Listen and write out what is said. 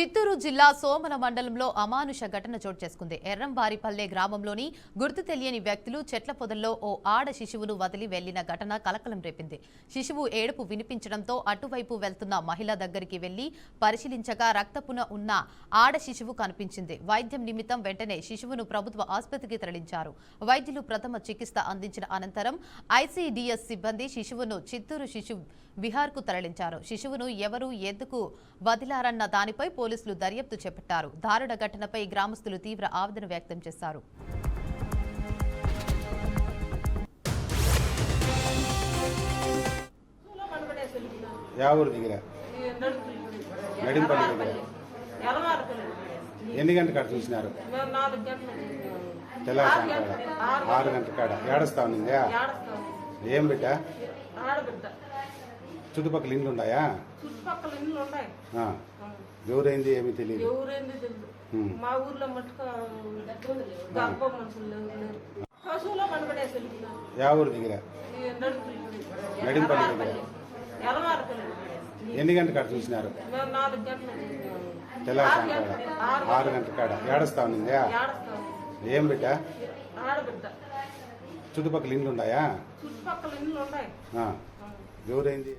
చిత్తూరు జిల్లా సోమల మండలంలో అమానుష ఘటన చోటు చేసుకుంది. ఎర్రంబారిపల్లె గ్రామంలోని గుర్తు తెలియని వ్యక్తులు చెట్ల పొదల్లో ఓ ఆడ శిశువును వదిలి వెళ్లిన ఘటన కలకలం రేపింది. శిశువు ఏడుపు వినిపించడంతో అటువైపు వెళ్తున్న మహిళ దగ్గరికి వెళ్లి పరిశీలించగా రక్తపున ఉన్న ఆడ శిశువు కనిపించింది. వైద్యం నిమిత్తం వెంటనే శిశువును ప్రభుత్వ ఆసుపత్రికి తరలించారు. వైద్యులు ప్రథమ చికిత్స అందించిన అనంతరం ఐసీడీఎస్ సిబ్బంది శిశువును చిత్తూరు శిశు విహార్కు తరలించారు. శిశువును ఎవరు ఎందుకు వదిలారన్న దానిపై పోలీసులు దర్యాప్తు చేపట్టారు. దారుణ ఘటనపై గ్రామస్తులు తీవ్ర ఆవేదన వ్యక్తం చేశారు. ఎన్ని గంటల కాడ చూసినారు? తెల్లవారు 6 గంటల కాడ ఏడుస్తా ఉంది. ఏం బిడ్డ? చుట్టుపక్కల ఇండ్లు ఉన్నాయా? చుట్టుపక్కల ఇండ్లు ఉన్నాయి. ఎవరైంది ఏమీ తెలియదు. మా ఊర్లో మటుకు గర్భ మనుషులు పశువులో పనిపడేసి యా ఊరు దగ్గర? నడింపల్లి దగ్గర. ఎన్ని గంటల కాడ చూసినారు? 4 గంటలు. తెల్లవారు 6 గంటల కాడ ఏడుస్తా ఉంది. ఏం బిడ్డ? ఆడబిడ్డ. చుట్టుపక్కల ఇండ్లు ఉన్నాయా? చుట్టుపక్కల ఇండ్లు ఉన్నాయి. ఎవరైంది?